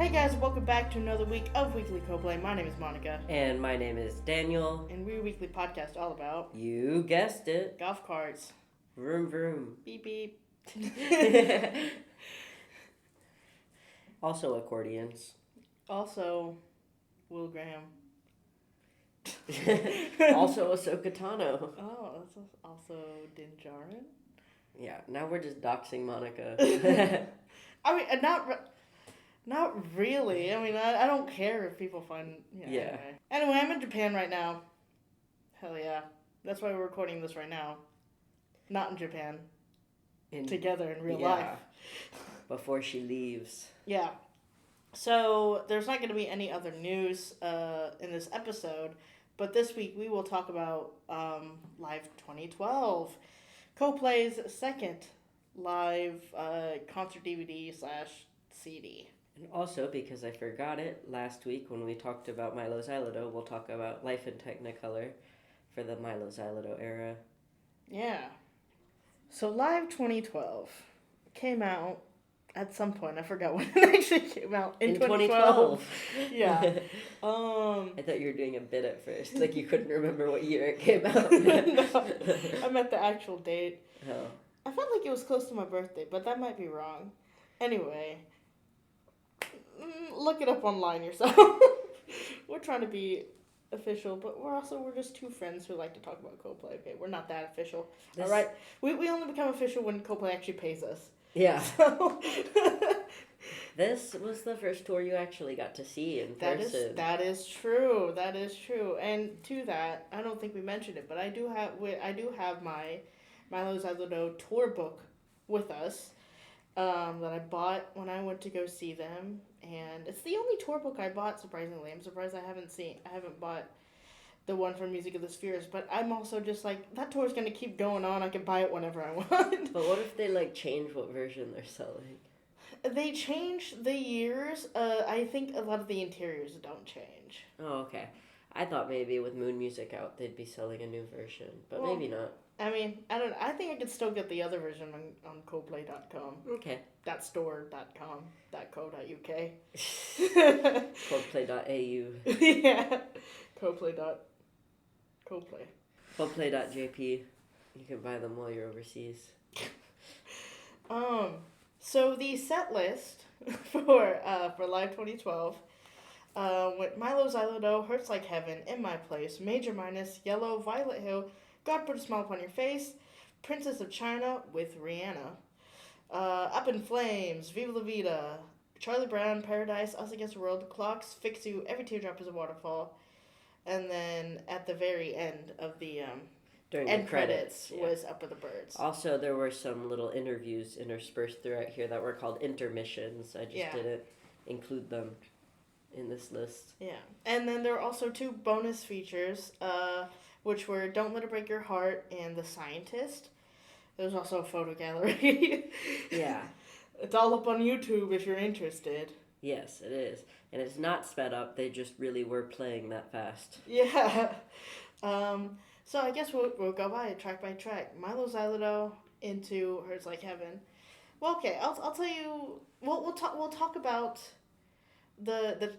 Hey guys, welcome back to another week of Weekly Coldplay. My name is Monica. And my name is Daniel. And we're a weekly podcast all about... You guessed it. Golf carts. Vroom vroom. Beep beep. Also accordions. Also, Will Graham. Also Ahsoka Tano. Oh, that's also Din Djarin. Yeah, now we're just doxing Monica. I mean, not really. I mean, I don't care if people find... Yeah. Anyway, I'm in Japan right now. Hell yeah. That's why we're recording this right now. Not in Japan. Together in real life. Before she leaves. Yeah. So, there's not going to be any other news in this episode, but this week we will talk about Live 2012. Coldplay's second live concert DVD/CD. And also, because I forgot it, last week when we talked about Milo Xyloto, we'll talk about Life in Technicolor for the Milo Xyloto era. Yeah. So, Live 2012 came out at some point. I forgot when it actually came out. In 2012. Yeah. I thought you were doing a bit at first. Like you couldn't remember what year it came out. No, I meant the actual date. Oh. I felt like it was close to my birthday, but that might be wrong. Anyway, look it up online yourself. We're trying to be official, but we're just two friends who like to talk about Coldplay. Okay, we're not that official. All right, we only become official when Coldplay actually pays us. Yeah. So this was the first tour you actually got to see in person. That is true. That is true. And to that, I don't think we mentioned it, but I do have my Milo Xyloto tour book with us that I bought when I went to go see them, and it's the only tour book I bought. Surprisingly, I'm surprised I haven't bought the one for Music of the Spheres, but I'm also just like, that tour's gonna keep going on. I can buy it whenever I want. But what if they change what version they're selling? They change the years. I think a lot of the interiors don't change. Oh, okay. I thought maybe with Moon Music out, they'd be selling a new version, but maybe not. I mean, I don't know. I think I could still get the other version on Coldplay.com. Okay. .store.com. .co.uk. Coldplay.au. Yeah. Coldplay. Coldplay.jp. You can buy them while you're overseas. So the set list for Live 2012 with Milo Xyloto, Hurts Like Heaven, In My Place, Major Minus, Yellow, Violet Hill, God Put a Smile Upon Your Face, Princess of China with Rihanna, Up in Flames, Viva La Vida, Charlie Brown, Paradise, Us Against the World, Clocks, Fix You, Every Teardrop is a Waterfall, and then at the very end of the during end the credits was Up with the Birds. Also, there were some little interviews interspersed throughout here that were called intermissions. I just didn't include them in this list. Yeah. And then there were also two bonus features, which were Don't Let It Break Your Heart and The Scientist. There's also a photo gallery. Yeah. It's all up on YouTube if you're interested. Yes, it is. And it's not sped up. They just really were playing that fast. Yeah. So I guess we'll go by it track by track. Milo Xyloto into Hurts Like Heaven. Well, okay, I'll tell you. We'll talk about the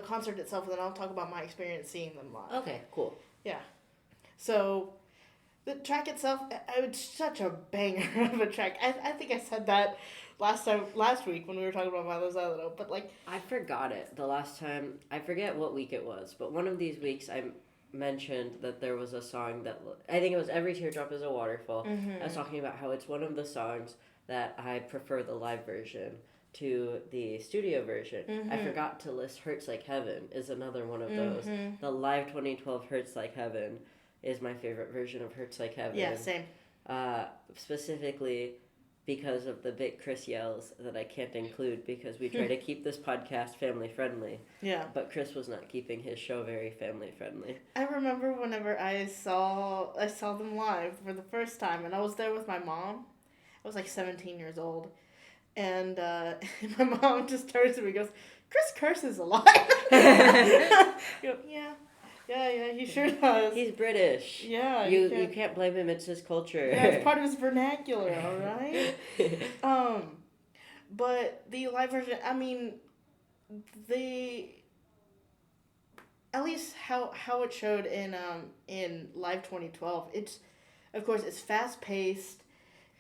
concert itself, and then I'll talk about my experience seeing them live. Okay, cool. Yeah. So the track itself, it's such a banger of a track. I think I said that last week when we were talking about Milo Xyloto, but I forgot it the last time. I forget what week it was, but one of these weeks I mentioned that there was a song that I think it was Every Teardrop is a Waterfall. Mm-hmm. I was talking about how it's one of the songs that I prefer the live version to the studio version. Mm-hmm. I forgot to list Hurts Like Heaven is another one of those. The live 2012 Hurts Like Heaven is my favorite version of Hurts Like Heaven. Yeah, same. Specifically because of the bit Chris yells that I can't include because we try to keep this podcast family friendly. Yeah. But Chris was not keeping his show very family friendly. I remember whenever I saw them live for the first time, and I was there with my mom. I was 17 years old. And my mom just turns to me and goes, Chris curses a lot. You go, yeah, he sure does. He's British. Yeah. You can't blame him, it's his culture. Yeah, it's part of his vernacular, all right? But the live version, I mean, the at least how it showed in live 2012, it's of course it's fast paced.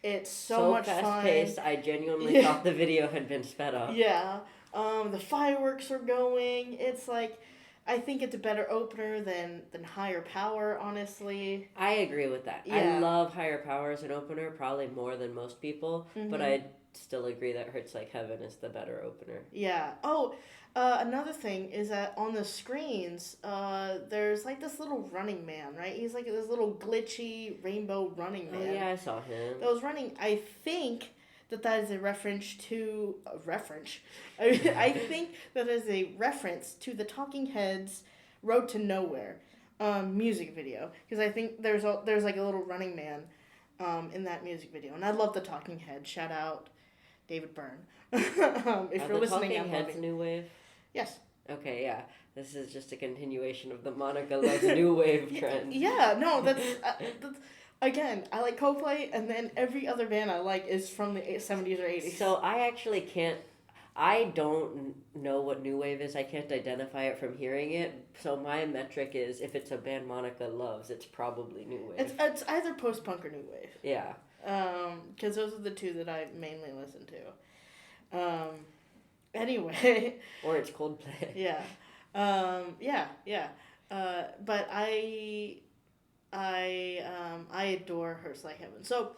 It's so much fast fun. paced, I genuinely thought the video had been sped up. Yeah. The fireworks are going. It's like, I think it's a better opener than Higher Power, honestly. I agree with that. Yeah. I love Higher Power as an opener, probably more than most people, but I still agree that Hurts Like Heaven is the better opener. Yeah. Oh, another thing is that on the screens, there's like this little running man, right? He's like this little glitchy rainbow running man. Oh, yeah, I saw him. That was running. I think that is a reference to I think that is a reference to the Talking Heads' "Road to Nowhere" music video, because I think there's like a little running man in that music video, and I love the Talking Heads. Shout out David Byrne. If you're listening, Talking Heads new wave? Yes. Okay, yeah. This is just a continuation of the Monica Loves new wave trend. Yeah, no, that's again, I like Coldplay, and then every other band I like is from the 70s or 80s. So I actually can't. I don't know what new wave is. I can't identify it from hearing it. So my metric is, if it's a band Monica loves, it's probably new wave. It's either post punk or new wave. Yeah. Because those are the two that I mainly listen to. Anyway. Or it's Coldplay. Yeah. Yeah. But I adore Hurts Like Heaven. So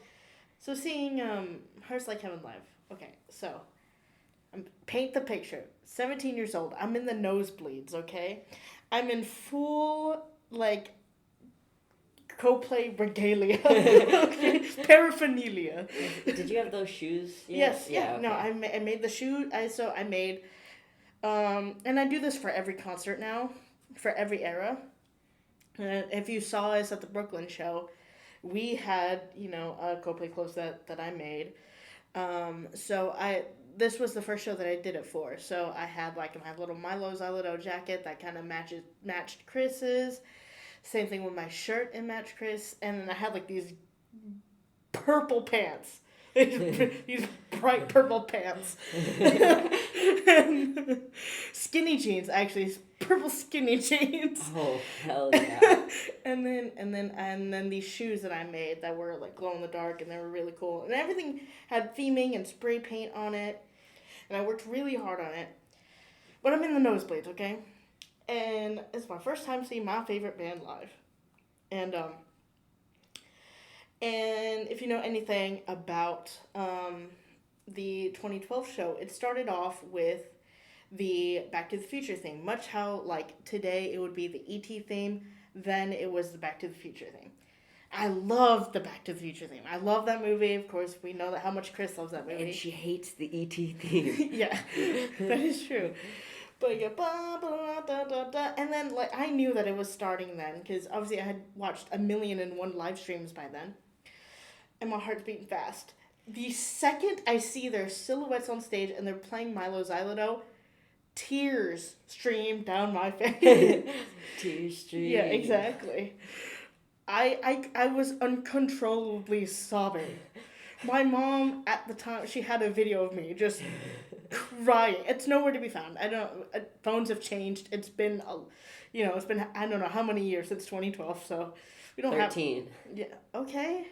seeing Hurts Like Heaven live. Okay, so paint the picture. 17 years old. I'm in the nosebleeds. Okay, I'm in full like Coldplay regalia, paraphernalia. Did you have those shoes? Yes. Yeah. Okay. No, I made the shoe. I made, and I do this for every concert now, for every era. If you saw us at the Brooklyn show, we had a Coldplay clothes that I made. This was the first show that I did it for. So I had like my little Milo Xyloto jacket that kind of matched Chris's. Same thing with my shirt, and matched Chris. And then I had like these purple pants. These bright purple pants. And skinny jeans, actually, purple skinny jeans. Oh, hell yeah. and then these shoes that I made that were like glow in the dark, and they were really cool. And everything had theming and spray paint on it. And I worked really hard on it. But I'm in the nosebleeds, okay? And it's my first time seeing my favorite band live. And if you know anything about the 2012 show, it started off with the Back to the Future theme. Much how, like, today it would be the E.T. theme, then it was the Back to the Future theme. I love the Back to the Future theme. I love that movie. Of course, we know how much Chris loves that movie. And she hates the E.T. theme. Yeah, that is true. But you go, and then like I knew that it was starting then, because obviously I had watched 1,000,001 live streams by then, and my heart's beating fast. The second I see their silhouettes on stage and they're playing Milo Xyloto, tears stream down my face. Tears stream. Yeah, exactly. I was uncontrollably sobbing. My mom at the time, she had a video of me just crying. It's nowhere to be found. I don't. Phones have changed. It's been, it's been I don't know how many years since 2012. So we don't 13. have. Yeah. Okay.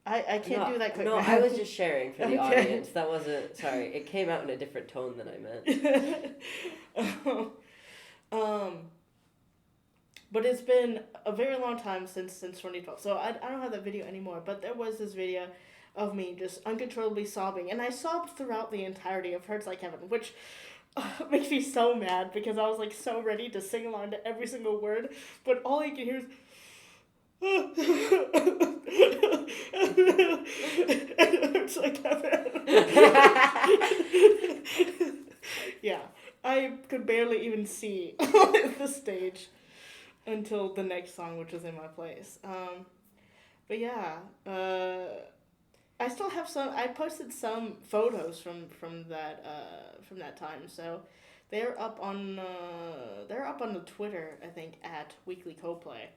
I can't do that quick. No, I was just sharing for the Okay. audience. That wasn't. Sorry, it came out in a different tone than I meant. But it's been a very long time since 2012. So I don't have that video anymore. But there was this video of me just uncontrollably sobbing, and I sobbed throughout the entirety of Hurts Like Heaven, which makes me so mad, because I was like so ready to sing along to every single word, but all you can hear is and Hurts Like Heaven. Yeah, I could barely even see the stage until the next song, which was In My Place. But yeah, I still have some. I posted some photos from that time, so they're up on the Twitter, I think, at Weekly Coldplay.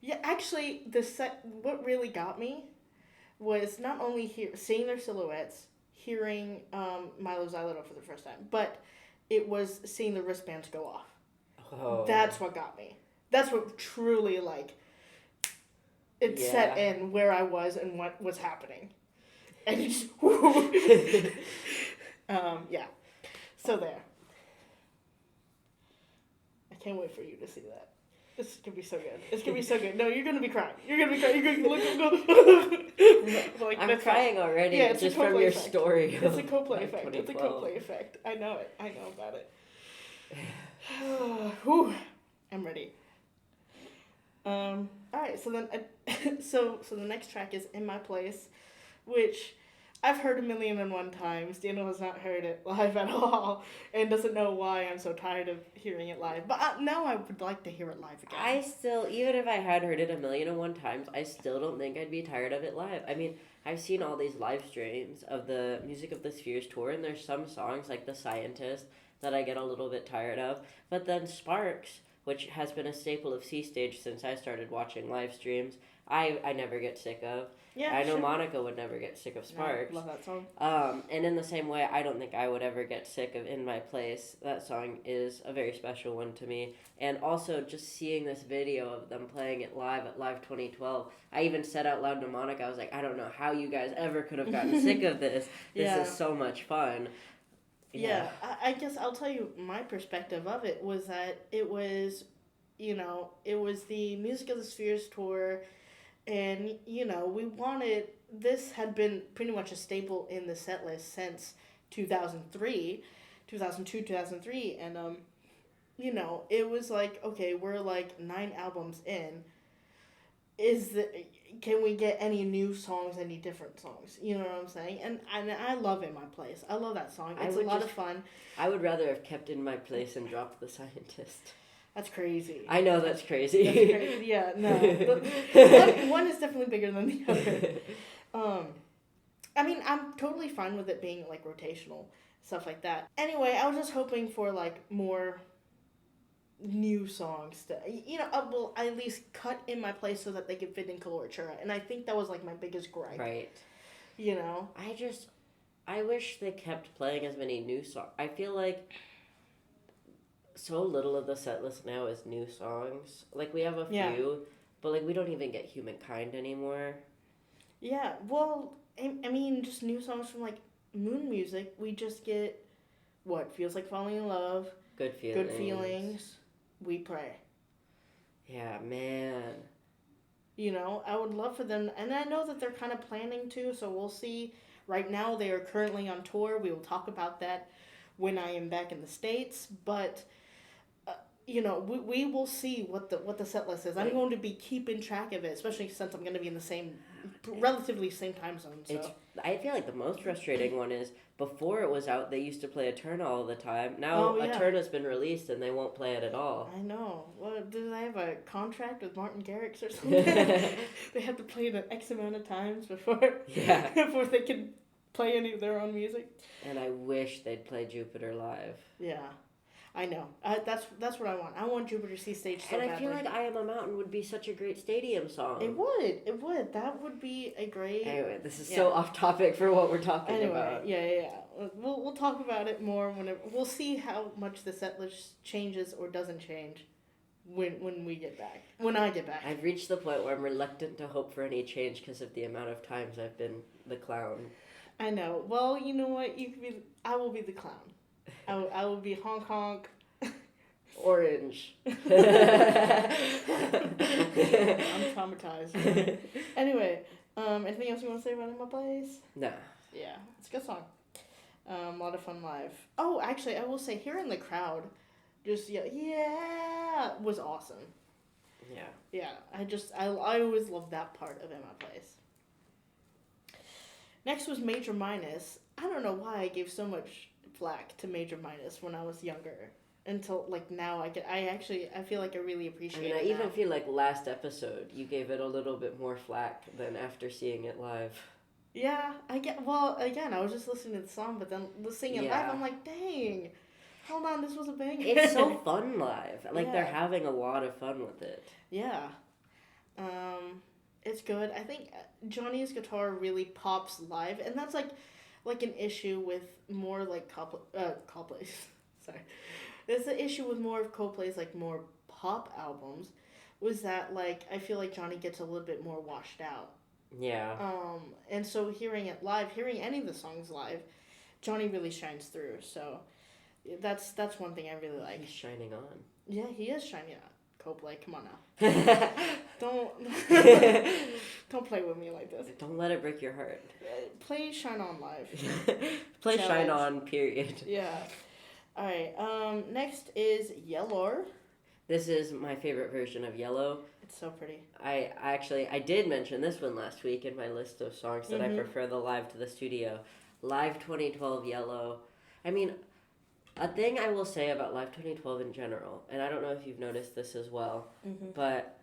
Yeah, actually, what really got me was not only seeing their silhouettes, hearing Milo Xyloto for the first time, but it was seeing the wristbands go off. Oh. That's what got me. That's what truly, like, it set in where I was and what was happening. And it just, yeah. So there. I can't wait for you to see that. This is gonna be so good. It's gonna be so good. No, you're gonna be crying. You're gonna be crying. You're gonna look. Like, I'm crying already. Yeah, just from your story. It's a Coldplay effect. It's a Coldplay effect. I know it. I know about it. Whew. I'm ready. All right. So then, so the next track is "In My Place," which I've heard 1,000,001 times. Daniel has not heard it live at all and doesn't know why I'm so tired of hearing it live. But now I would like to hear it live again. I still, even if I had heard it 1,000,001 times, I still don't think I'd be tired of it live. I mean, I've seen all these live streams of the Music of the Spheres tour, and there's some songs like "The Scientist" that I get a little bit tired of. But then Sparks, which has been a staple of C Stage since I started watching live streams, I never get sick of. Yeah, I know Monica would never get sick of Sparks. I love that song. And in the same way, I don't think I would ever get sick of "In My Place." That song is a very special one to me. And also, just seeing this video of them playing it live at Live 2012, I even said out loud to Monica, I was like, I don't know how you guys ever could have gotten sick of this. This is so much fun. Yeah, I guess I'll tell you my perspective of it was that it was, it was the Music of the Spheres tour. And, this had been pretty much a staple in the set list since 2002, 2003. And, it was like, okay, we're like 9 albums in. Can we get any new songs, any different songs? You know what I'm saying? And I love "In My Place." I love that song. It's a lot of fun. I would rather have kept "In My Place" and dropped "The Scientist." That's crazy. I know that's crazy. That's crazy. Yeah, no. One is definitely bigger than the other. I mean, I'm totally fine with it being like rotational, stuff like that. Anyway, I was just hoping for like more new songs to, well, at least cut "In My Place" so that they could fit in Coloratura. And I think that was like my biggest gripe. Right. I wish they kept playing as many new songs. I feel like so little of the set list now is new songs. Like, we have a few, but like we don't even get "Humankind" anymore. Yeah, well, I mean, just new songs from like Moon Music. We just get what feels like falling in love. Good feelings. We Pray. Yeah, man. I would love for them, and I know that they're kind of planning to, so we'll see. Right now, they are currently on tour. We will talk about that when I am back in the States, but we will see what the set list is. I'm going to be keeping track of it, especially since I'm going to be in the relatively same time zone. So. I feel like the most frustrating one is before it was out, they used to play Eterna all the time. Now Eterna's been released and they won't play it at all. I know. Well, do they have a contract with Martin Garrix or something? They have to play it an X amount of times before they can play any of their own music. And I wish they'd play Jupiter live. Yeah. I know. That's what I want. I want Jupiter C Stage so badly. And I feel like "I Am a Mountain" would be such a great stadium song. It would. That would be a great... Anyway, this is so off topic for what we're talking about. Yeah. We'll talk about it more whenever... We'll see how much the set list changes or doesn't change when we get back. When I get back. I've reached the point where I'm reluctant to hope for any change because of the amount of times I've been the clown. I know. Well, you know what? I will be the clown. I will be honk honk. Orange. I'm traumatized. Anyway, anything else you want to say about "In My Place"? Nah. Yeah, it's a good song. A lot of fun live. Oh, actually, I will say, hearing the crowd just was awesome. Yeah. Yeah, I always loved that part of "In My Place." Next was "Major Minus." I don't know why I gave so much flack to "Major Minus" when I was younger. Until like now, I feel like I really appreciate it. I even feel like last episode you gave it a little bit more flack than after seeing it live. Yeah, well, again, I was just listening to the song, but then singing it live, I'm like, dang, hold on, this was a banger. It's so fun live. Like, they're having a lot of fun with it. Yeah. It's good. I think Johnny's guitar really pops live, and that's like an issue with more like Coldplay. Sorry, there's the issue with more of Coldplay's like more pop albums, was that like I feel like Johnny gets a little bit more washed out. Yeah. And so hearing it live, hearing any of the songs live, Johnny really shines through. So that's one thing I really like. He's shining on. Yeah, he is shining out. Coldplay, come on now. Don't don't play with me like this. Don't let it break your heart. Play Shine On live. Play Challenge. Shine On, period. Yeah. All right. Next is Yellow. This is my favorite version of Yellow. It's so pretty. I did mention this one last week in my list of songs that I prefer the live to the studio. Live 2012 Yellow. I mean, a thing I will say about Live 2012 in general, and I don't know if you've noticed this as well, but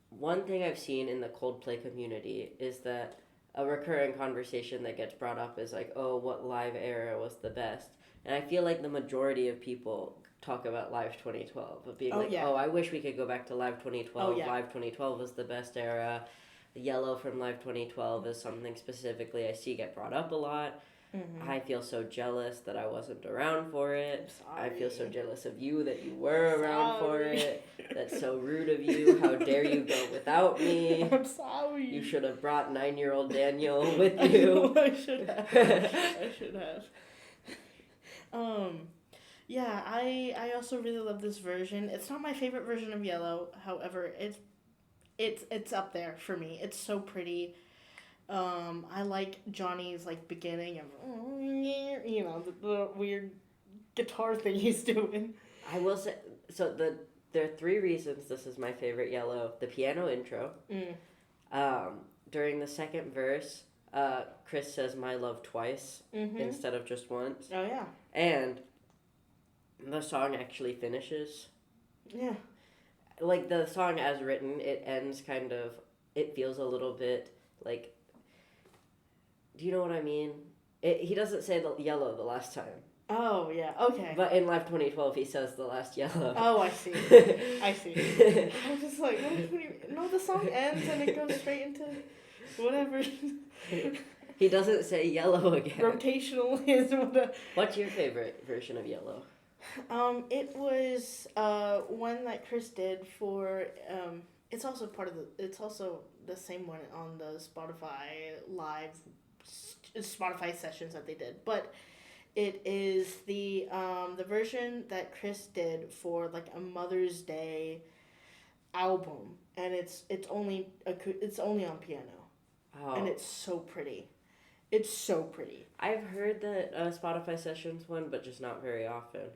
one thing I've seen in the Coldplay community is that a recurring conversation that gets brought up is like, oh, what live era was the best? And I feel like the majority of people talk about Live 2012, of being oh, I wish we could go back to Live 2012. Oh, yeah. Live 2012 was the best era. The Yellow from Live 2012 is something specifically I see get brought up a lot. I feel so jealous that I wasn't around for it. I feel so jealous of you that you were around for it. That's so rude of you. How dare you go without me? I'm sorry. You should have brought 9-year-old Daniel with you. I should have. I should have. Yeah, I also really love this version. It's not my favorite version of Yellow, however, it's up there for me. It's so pretty. I like Johnny's like beginning of the weird guitar thing he's doing. I will say there are 3 reasons this is my favorite Yellow. The piano intro. During the second verse, Chris says "my love" twice instead of just once. Oh yeah. And the song actually finishes. Yeah. Like the song as written, it ends kind of. It feels a little bit like. Do you know what I mean? He doesn't say the Yellow the last time. Oh, yeah, okay. But in Live 2012, he says the last Yellow. Oh, I see. I see. I was just like, no, the song ends and it goes straight into whatever. He doesn't say Yellow again. Rotational is what. What's your favorite version of Yellow? It was one that Chris did for. It's also It's also the same one on the Spotify sessions that they did, but it is the version that Chris did for like a Mother's Day album, and it's only on piano, and it's so pretty. It's so pretty. I've heard the Spotify sessions one, but just not very often.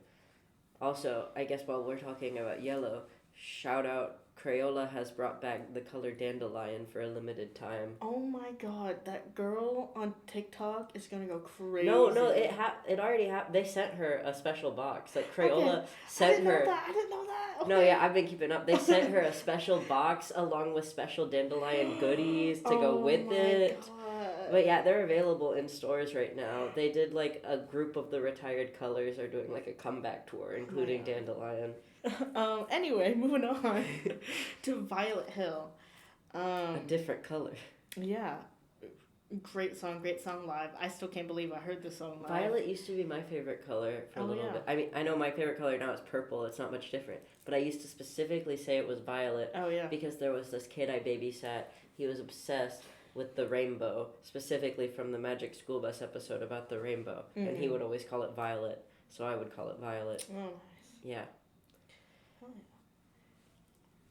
Also, I guess while we're talking about Yellow, shout out. Crayola has brought back the color dandelion for a limited time. Oh my god, that girl on TikTok is gonna go crazy. No, it already happened. They sent her a special box. Like Crayola sent her. I didn't know that. Okay. No, yeah, I've been keeping up. They sent her a special box along with special dandelion goodies to go with it. God. But yeah, they're available in stores right now. They did like a group of the retired colors are doing like a comeback tour, including dandelion. Anyway, moving on to Violet Hill. A different color. Yeah. Great song live. I still can't believe I heard this song live. Violet used to be my favorite color for a little bit. I mean, I know my favorite color now is purple. It's not much different. But I used to specifically say it was violet. Oh, yeah. Because there was this kid I babysat. He was obsessed with the rainbow, specifically from the Magic School Bus episode about the rainbow. And he would always call it violet. So I would call it violet. Oh, nice. Yeah. Oh, yeah.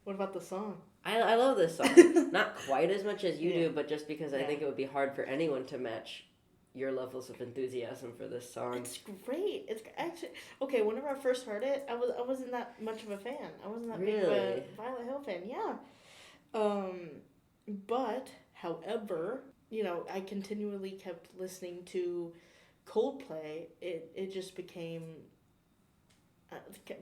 What about the song? I love this song. Not quite as much as you do, but just because I think it would be hard for anyone to match your levels of enthusiasm for this song. It's great. It's actually okay. Whenever I first heard it, I wasn't that much of a fan. I wasn't that big of a Violet Hill fan. Yeah. But however, I continually kept listening to Coldplay. It just became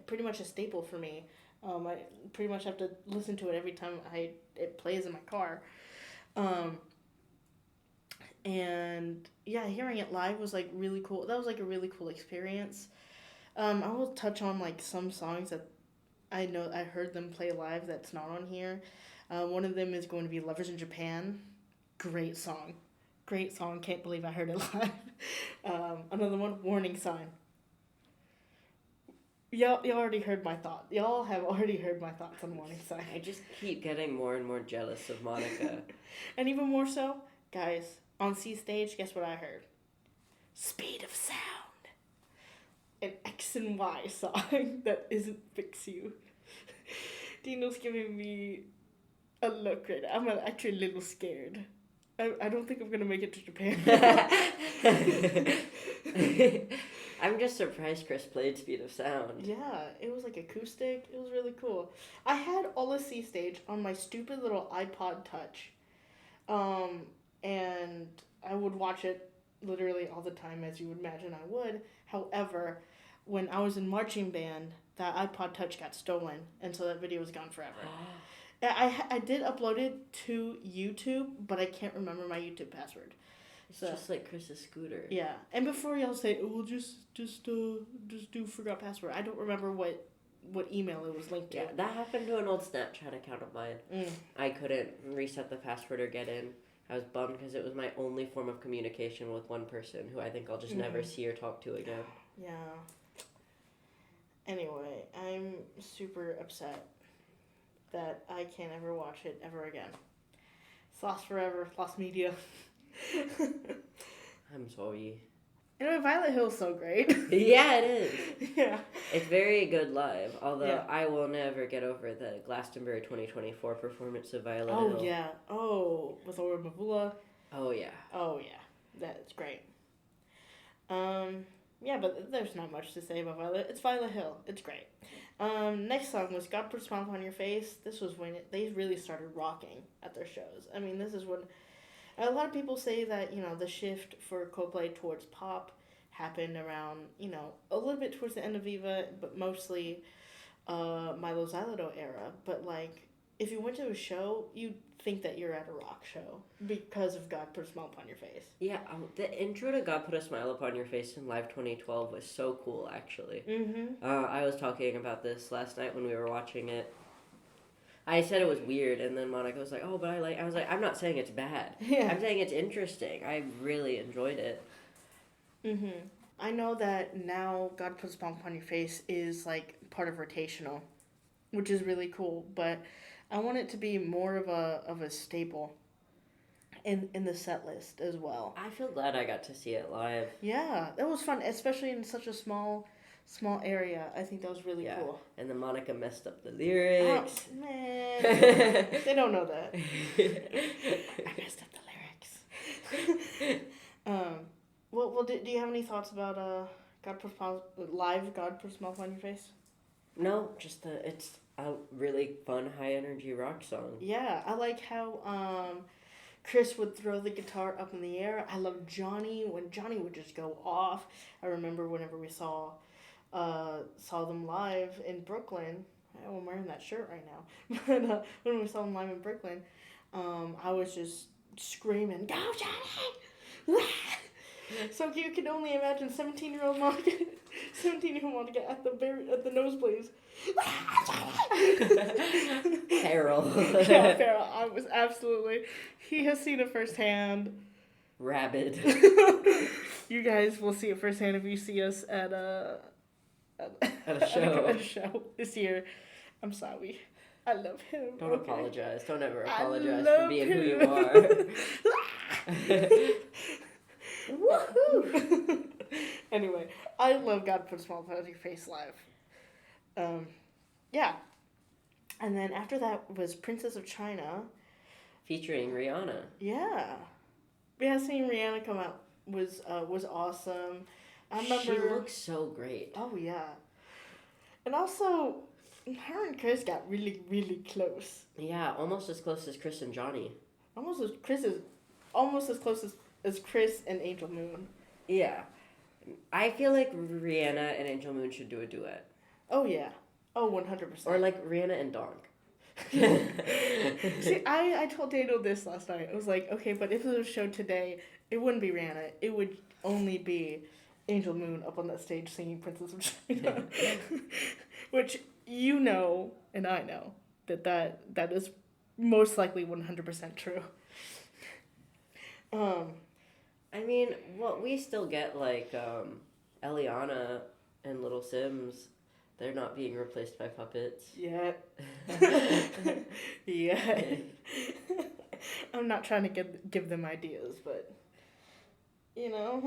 pretty much a staple for me. I pretty much have to listen to it every time it plays in my car. And yeah, hearing it live was like really cool. That was like a really cool experience. I will touch on like some songs that I know I heard them play live that's not on here. One of them is going to be Lovers in Japan. Great song. Great song. Can't believe I heard it live. Another one, Warning Sign. Y'all already heard my thought. Y'all have already heard my thoughts on Warning Sign. I just keep getting more and more jealous of Monica. And even more so, guys, on C Stage, guess what I heard? Speed of Sound. An X and Y song that isn't Fix You. Dino's giving me a look right now. I'm actually a little scared. I don't think I'm going to make it to Japan. I'm just surprised Chris played Speed of Sound. Yeah, it was like acoustic. It was really cool. I had all of C Stage on my stupid little iPod Touch. And I would watch it literally all the time, as you would imagine I would. However, when I was in marching band, that iPod Touch got stolen, and so that video was gone forever. I did upload it to YouTube, but I can't remember my YouTube password. It's just like Chris's scooter. Yeah, and before y'all say, "Oh, well, just do forgot password," I don't remember what email it was linked to. Yeah, that happened to an old Snapchat account of mine. I couldn't reset the password or get in. I was bummed because it was my only form of communication with one person who I think I'll just never see or talk to again. Yeah. Anyway, I'm super upset that I can't ever watch it ever again. It's lost forever, lost media. I'm sorry. Anyway, Violet Hill's so great. Yeah, it is. Yeah. It's very good live, although Yeah. I will never get over the Glastonbury 2024 performance of Violet Oh, Hill. yeah. Oh, with Laura Mavula. Oh, yeah. Oh, yeah. That's great. Yeah, but there's not much to say about Violet. It's Violet Hill. It's great. Next song was God Put a Smile on Your Face. This was when they really started rocking at their shows. I mean, this is when a lot of people say that, the shift for Coldplay towards pop happened around, a little bit towards the end of Viva, but mostly Milo Xyloto era. But, if you went to a show, you'd think that you're at a rock show because of God Put a Smile Upon Your Face. Yeah, the intro to God Put a Smile Upon Your Face in Live 2012 was so cool, actually. Mm-hmm. I was talking about this last night when we were watching it. I said it was weird, and then Monica was like, "Oh, but I was like, I'm not saying it's bad. Yeah. I'm saying it's interesting. I really enjoyed it." Mm-hmm. I know that now God Put a Smile Upon Your Face is, part of rotational, which is really cool, but I want it to be more of a staple in the set list as well. I feel glad I got to see it live. Yeah, that was fun, especially in such a small area. I think that was really cool. And then Monica messed up the lyrics. Oh, man. They don't know that. I messed up the lyrics. Well, do you have any thoughts about God Put a Smile, live God Put a Smile on Your Face? No, just it's a really fun, high energy rock song. Yeah, I like how Chris would throw the guitar up in the air. I love Johnny when Johnny would just go off. I remember whenever we saw them live in Brooklyn. I'm wearing that shirt right now. But when we saw them live in Brooklyn, I was just screaming, "Go Johnny!" So you can only imagine 17-year-old Monica at the nosebleeds. Feral. Yeah, Feral. I was absolutely. He has seen it firsthand. Rabid. You guys will see it firsthand if you see us at a show. At a show this year. I'm sorry. I love him. Don't apologize. Don't ever I apologize love for being him. who you are. Woohoo! Anyway, I love God Put a Smile on Your Face live. Yeah. And then after that was Princess of China. Featuring Rihanna. Yeah. Yeah, seeing Rihanna come out was awesome. I remember. She looks so great. Oh, yeah. And also, her and Chris got really, really close. Yeah, almost as close as Chris and Johnny. Almost as close as Chris and Angel Moon. Yeah. I feel like Rihanna and Angel Moon should do a duet. Oh, yeah. Oh, 100%. Or like Rihanna and Donk. See, I told Daniel this last night. I was like, okay, but if it was a show today, it wouldn't be Rihanna. It would only be Angel Moon up on that stage singing Princess of China. Which and I know that is most likely 100% true. Um, I mean, well, we still get like Eliana and Little Sims. They're not being replaced by puppets. yeah. Yeah. I'm not trying to give them ideas, but you know.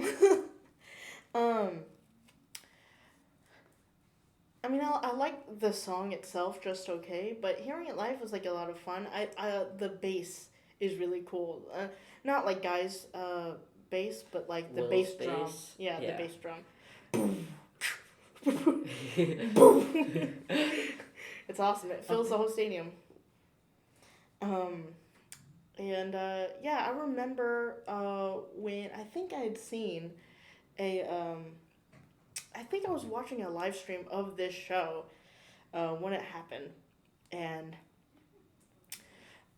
um, I mean, I like the song itself just okay, but hearing it live was like a lot of fun. The bass is really cool. Not like guys' bass, but like the Will's bass drum. bass. Yeah, the Yeah. bass drum. It's awesome. It fills the whole stadium. And yeah, I remember when I think I had seen a I think I was watching a live stream of this show when it happened, and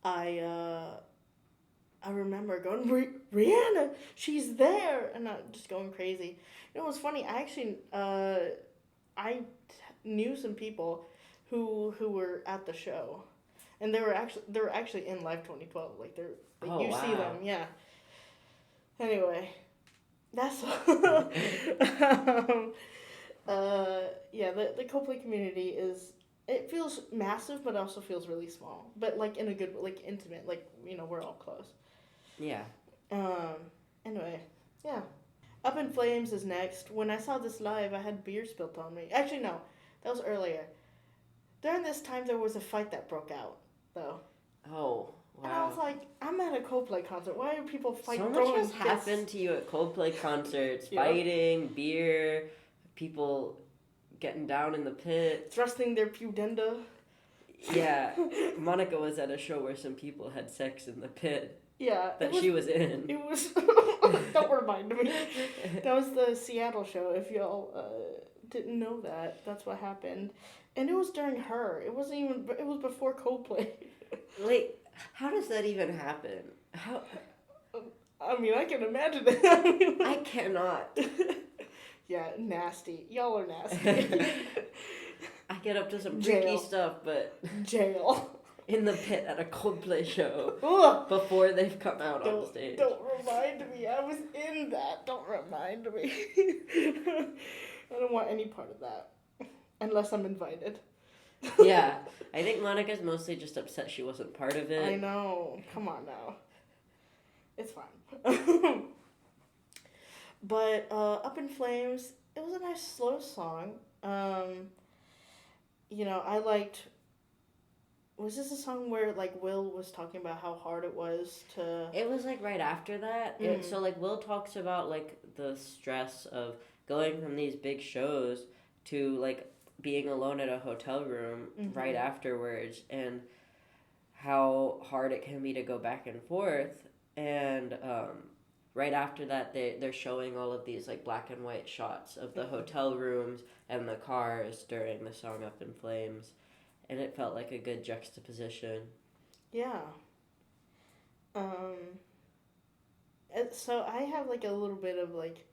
I I remember going, Rihanna, she's there, and I'm just going crazy. You know what's funny? I actually I knew some people who were at the show, and they were actually in Live 2012. Like they're like Oh, you see wow. them, yeah. Anyway, that's yeah. The Coldplay community is, it feels massive, but also feels really small. But like in a good, like intimate, like we're all close. Yeah. Um. Anyway, yeah. Up in Flames is next. When I saw this live, I had beer spilt on me. Actually, no, that was earlier. During this time, there was a fight that broke out, though. Oh, wow. And I was like, I'm at a Coldplay concert. Why are people fighting? So much has happened to you at Coldplay concerts. Yeah. Fighting, beer, people getting down in the pit. Thrusting their pudenda. Yeah. Monica was at a show where some people had sex in the pit Yeah. that she was in. It was... Don't remind me. That was the Seattle show, if y'all didn't know that. That's what happened. And it was during her. It wasn't even... It was before Coldplay. Like, how does that even happen? How? I mean, I can imagine it. I cannot. Yeah, nasty. Y'all are nasty. I get up to some freaky Jail. stuff, but Jail. in the pit at a Coldplay show Ugh. before they've come out on stage. Don't remind me. I was in that. Don't remind me. I don't want any part of that. Unless I'm invited. Yeah. I think Monica's mostly just upset she wasn't part of it. I know. Come on now. It's fine. But Up in Flames, it was a nice slow song. I liked... Was this a song where, like, Will was talking about how hard it was to... It was, like, right after that. So, like, Will talks about, like, the stress of going from these big shows to, like, being alone at a hotel room right afterwards, and how hard it can be to go back and forth. And right after that, they're showing all of these, like, black and white shots of the hotel rooms and the cars during the song Up in Flames. And it felt like a good juxtaposition. Yeah. So I have, like, a little bit of, like...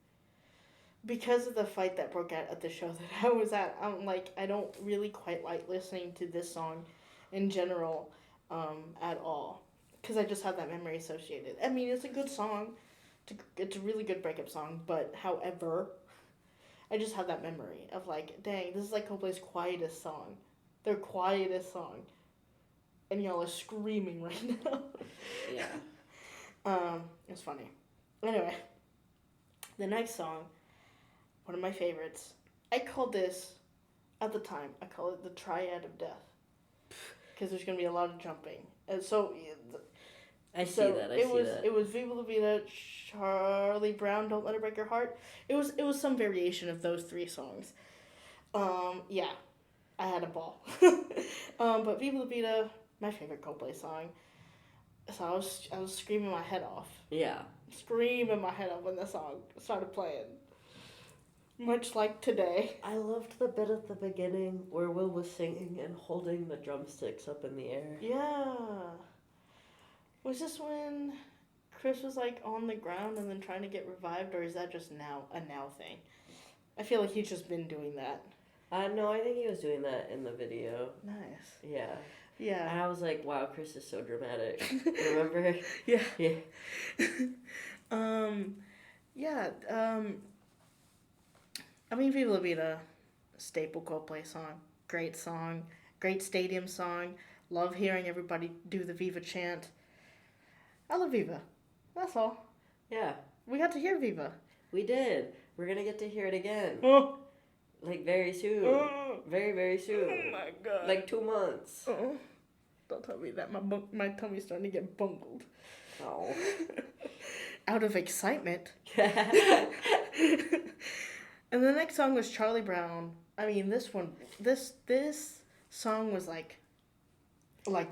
Because of the fight that broke out at the show that I was at, I'm like, I don't really quite like listening to this song in general at all. Because I just have that memory associated. I mean, it's a good song. It's a really good breakup song. But, however, I just have that memory of, like, dang, this is like Coldplay's quietest song. Their quietest song. And y'all are screaming right now. Yeah. It's funny. Anyway, the next song, one of my favorites. I called this, at the time, I call it the Triad of Death. Because there's going to be a lot of jumping. And so... I see that. It was Viva La Vida, Charlie Brown, Don't Let It Break Your Heart. It was some variation of those three songs. Yeah, I had a ball. But Viva La Vida, my favorite Coldplay song. So I was screaming my head off. Yeah. Screaming my head off when the song started playing. Much like today. I loved the bit at the beginning where Will was singing and holding the drumsticks up in the air. Yeah. Was this when Chris was like on the ground and then trying to get revived, or is that just a now thing? I feel like he's just been doing that. No, I think he was doing that in the video. Nice. Yeah. Yeah. And I was like, wow, Chris is so dramatic. Remember? Yeah. Yeah. um, yeah. I mean, Viva La Vida, staple Coldplay song. Great song. Great stadium song. Love hearing everybody do the Viva chant. I love Viva. That's all. Yeah, We got to hear Viva. we did. We're gonna get to hear it again. Oh. Like, very soon. Oh. Very, very soon. Oh my god. Like 2 months. Oh. Don't tell me that. My tummy's starting to get bungled. Oh. Out of excitement. And the next song was Charlie Brown. I mean, this song was like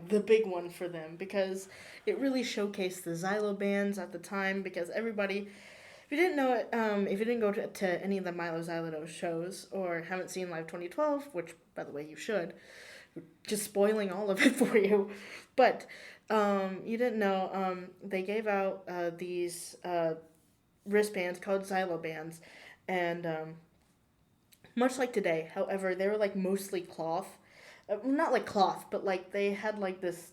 the big one for them because it really showcased the Xylo bands at the time. Because everybody, if you didn't know it, if you didn't go to any of the Milo Xyloto shows or haven't seen Live 2012, which by the way you should, just spoiling all of it for you, but you didn't know they gave out these wristbands called Xylo bands, and much like today, however, they were like mostly cloth, not like cloth, but like they had like this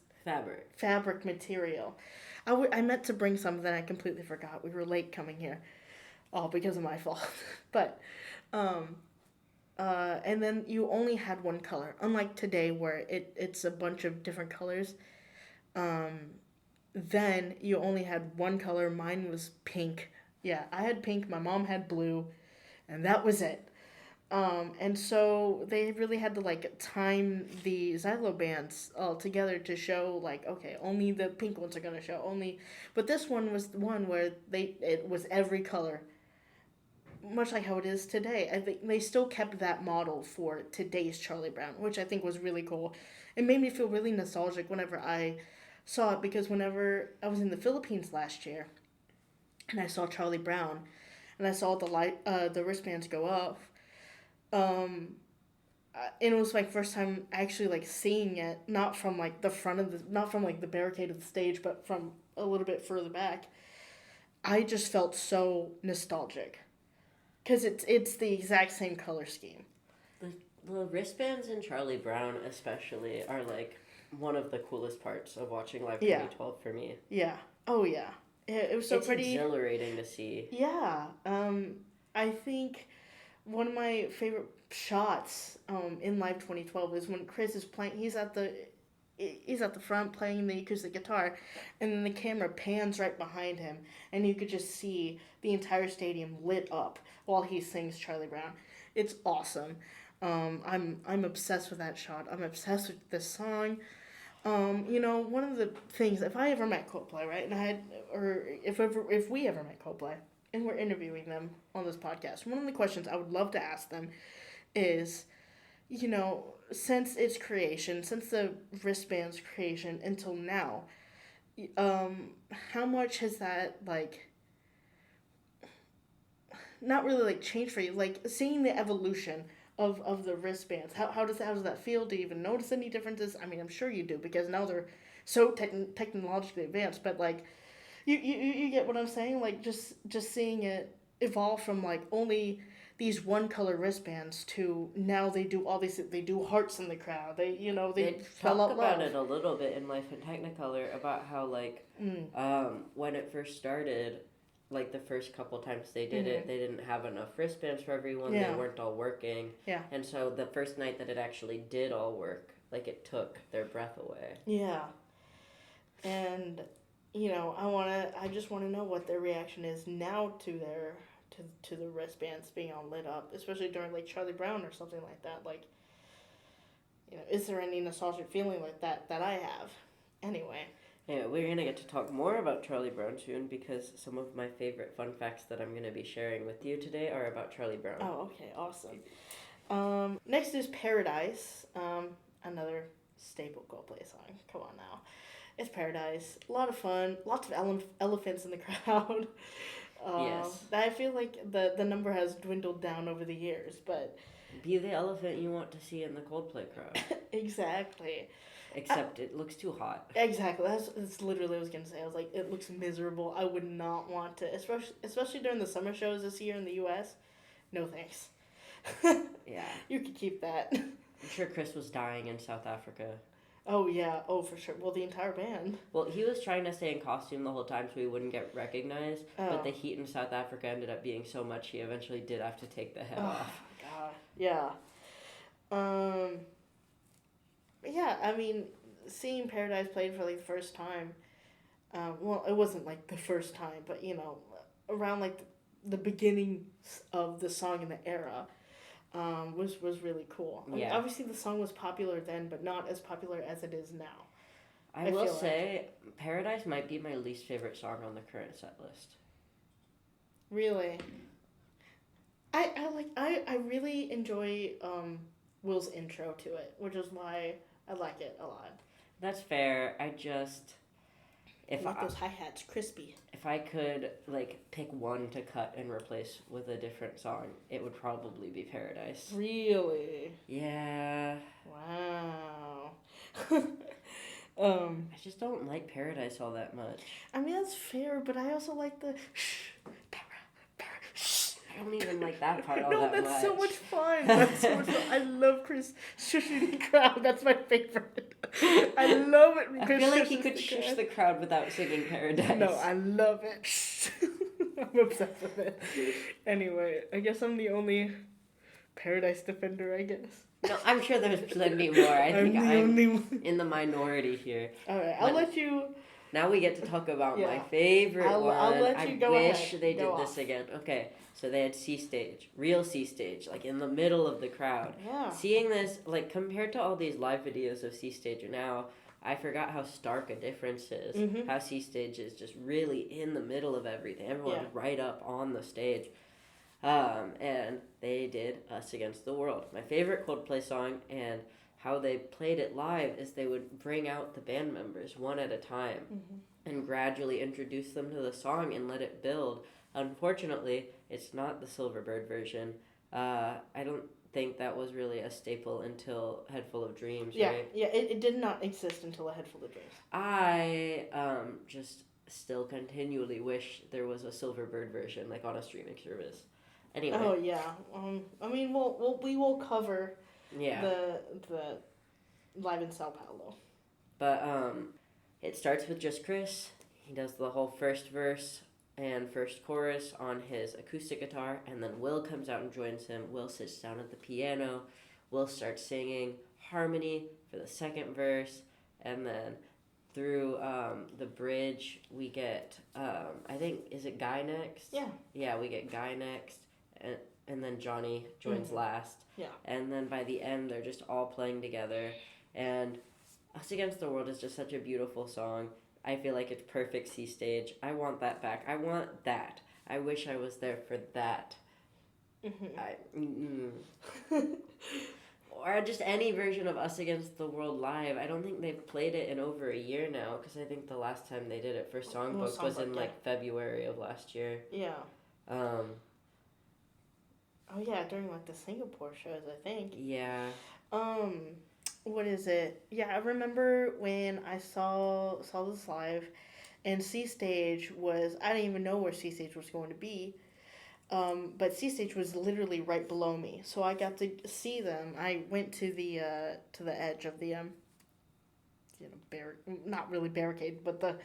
fabric material. I meant to bring some, then I completely forgot. We were late coming here, all because of my fault. But and then you only had one color, unlike today where it's a bunch of different colors. Then you only had one color. Mine was pink. Yeah, I had pink. My mom had blue, and that was it. And so they really had to like time the Xylo bands all together to show like, okay, only the pink ones are gonna show only, but this one was the one where it was every color, much like how it is today. I think they still kept that model for today's Charlie Brown, which I think was really cool. It made me feel really nostalgic whenever I saw it, because whenever I was in the Philippines last year and I saw Charlie Brown and I saw the wristbands go off, and it was my first time actually like seeing it, not from like the front of not from like the barricade of the stage, but from a little bit further back. I just felt so nostalgic because it's the exact same color scheme. The wristbands in Charlie Brown especially are like one of the coolest parts of watching Live 2012 for me. Yeah. Oh yeah. It was so it's pretty. Exhilarating to see. Yeah. I think one of my favorite shots in Live 2012 is when Chris is playing. He's at the front playing the acoustic guitar, and then the camera pans right behind him, and you could just see the entire stadium lit up while he sings Charlie Brown. It's awesome. I'm obsessed with that shot. I'm obsessed with this song. One of the things, if I ever met Coldplay, right, if we ever met Coldplay, and we're interviewing them on this podcast, one of the questions I would love to ask them is, since its creation, since the wristband's creation until now, how much has that, like, not really, like, changed for you? Like, seeing the evolution of the wristbands, how does that feel? Do you even notice any differences? I mean, I'm sure you do, because now they're so technologically advanced, but, like, you get what I'm saying? Like, just seeing it evolve from, like, only these one color wristbands to now they do hearts in the crowd. They talk about it a little bit in Life in Technicolor about how, like, when it first started, like the first couple times they did it, they didn't have enough wristbands for everyone. They weren't all working. Yeah. And so the first night that it actually did all work, like, it took their breath away. Yeah. And I just want to know what their reaction is now to the wristbands being all lit up, especially during like Charlie Brown or something like that. Like, is there any nostalgic feeling like that I have? Anyway. Yeah, we're going to get to talk more about Charlie Brown soon, because some of my favorite fun facts that I'm going to be sharing with you today are about Charlie Brown. Oh, okay, awesome. Next is Paradise, another staple Coldplay song. Come on now. It's Paradise. A lot of fun. Lots of elephants in the crowd. Yes. I feel like the number has dwindled down over the years, but... Be the elephant you want to see in the Coldplay crowd. Exactly. Except it looks too hot. Exactly. That's literally what I was going to say. I was like, it looks miserable. I would not want to, especially during the summer shows this year in the U.S. No thanks. Yeah. You could keep that. I'm sure Chris was dying in South Africa. Oh yeah. Oh for sure. Well, the entire band. Well, he was trying to stay in costume the whole time so he wouldn't get recognized, but Oh. the heat in South Africa ended up being so much he eventually did have to take the head Oh off. God. Yeah. Um. Yeah. I mean, seeing Paradise played for like the first time. Well, it wasn't like the first time, but around like the beginning of the song in the era, was really cool. I mean, Yeah. obviously the song was popular then, but not as popular as it is now. I I will feel like. say, Paradise might be my least favorite song on the current set list. Really, I really enjoy Will's intro to it, which is why I like it a lot. That's fair. I just I if like I those hi hats crispy. if I could like pick one to cut and replace with a different song, it would probably be Paradise. Really, Yeah. wow. I just don't like Paradise all that much. I mean that's fair, but I also like the shh, shh. I don't even like that part all No, that that's much. so much fun. That's so much fun. I love Chris shushing the crowd. That's my favorite. I love it when I Chris feel like he shushes could the shush crowd. the crowd without singing Paradise. No, I love it. I'm obsessed with it. Anyway, I guess I'm the only Paradise defender, I guess. No, I'm sure there's plenty more. I think I'm the only one. in the minority here. Alright, I'll let you. Now we get to talk about my Yeah. favorite one. I'll let you I go wish ahead. they Go did this off. again. Okay, so they had C stage, real C stage, like in the middle of the crowd. Yeah. Seeing this, like compared to all these live videos of C stage now, I forgot how stark a difference is. Mhm. How C stage is just really in the middle of everything. Everyone's Yeah. right up on the stage. And they did Us Against the World, my favorite Coldplay song, and how they played it live is they would bring out the band members one at a time and gradually introduce them to the song and let it build. Unfortunately, it's not the Silverbird version. I don't think that was really a staple until Head Full of Dreams, Yeah, right? yeah. It did not exist until A Head Full of Dreams. I just still continually wish there was a Silverbird version, like on a streaming service. Anyway, Oh yeah. I mean, we will cover yeah. the live in Sao Paulo. But it starts with just Chris. He does the whole first verse and first chorus on his acoustic guitar, and then Will comes out and joins him. Will sits down at the piano. Will starts singing harmony for the second verse, and then through the bridge we get I think is it Guy next? Yeah. Yeah, we get Guy next, and then Johnny joins last. Yeah. And then by the end they're just all playing together, and Us Against the World is just such a beautiful song. I feel like it's perfect C stage. I want that back. I want that. I wish I was there for that. Or just any version of Us Against the World live. I don't think they've played it in over a year now, because I think the last time they did it for Songbook was in like February of last year. Yeah. Um, Oh yeah, during like the Singapore shows, I think. yeah. What is it? Yeah, I remember when I saw this live, and C Stage was, I didn't even know where C Stage was going to be. But C Stage was literally right below me, so I got to see them. I went to the edge of the not really barricade, but the,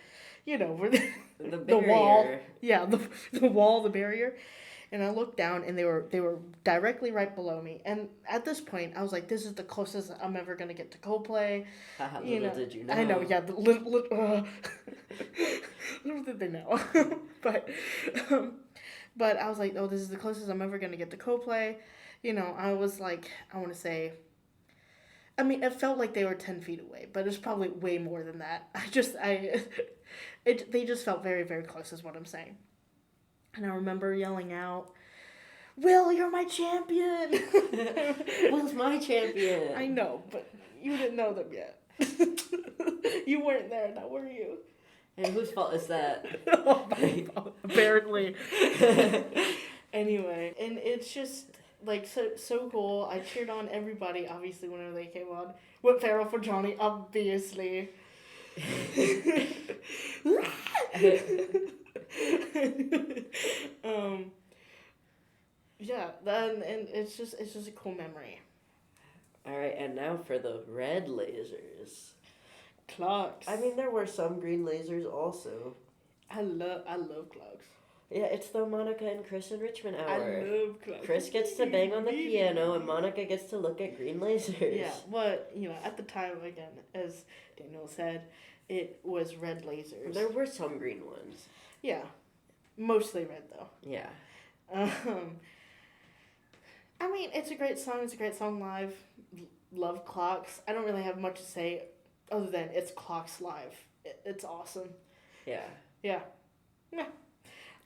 where the wall. Yeah, the wall, the barrier. And I looked down, and they were directly right below me. And at this point, I was like, "This is the closest I'm ever gonna get to Coldplay." Little did you know. I know, yeah. Little did they know, but I was like, "Oh, this is the closest I'm ever gonna get to Coldplay." I was like, I want to say. I mean, it felt like they were 10 feet away, but it's probably way more than that. They just felt very, very close, is what I'm saying. And I remember yelling out, "Will, you're my champion!" Will's my champion. I know, but you didn't know them yet. You weren't there, now were you? And whose fault is that? Oh, my fault, apparently. Anyway, and it's just like so cool. I cheered on everybody, obviously, whenever they came on. Went feral for Johnny, obviously. Yeah, and it's just a cool memory. All right, and now for the red lasers. Clocks. I mean, there were some green lasers also. I love clocks. Yeah, it's the Monica and Chris enrichment I hour. love clocks. Chris gets to bang on the piano, and Monica gets to look at green lasers. Yeah, but at the time, again, as Daniel said, it was red lasers. There were some green ones. Yeah, mostly red though. Yeah. I mean, it's a great song. It's a great song live. Love Clocks. I don't really have much to say other than it's Clocks live. It's awesome. Yeah. Yeah. Yeah.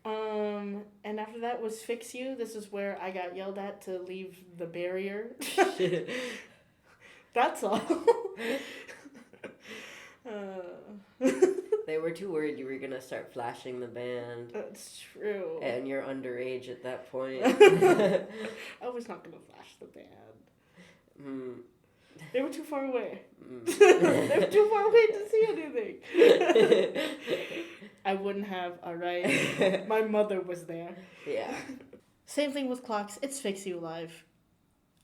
And after that was Fix You. This is where I got yelled at to leave the barrier. That's all. They were too worried you were gonna start flashing the band. That's true. And you're underage at that point. I was not gonna flash the band. They were too far away. They were too far away to see anything. I wouldn't have, alright? My mother was there. Yeah. Same thing with Clocks. It's Fix You live.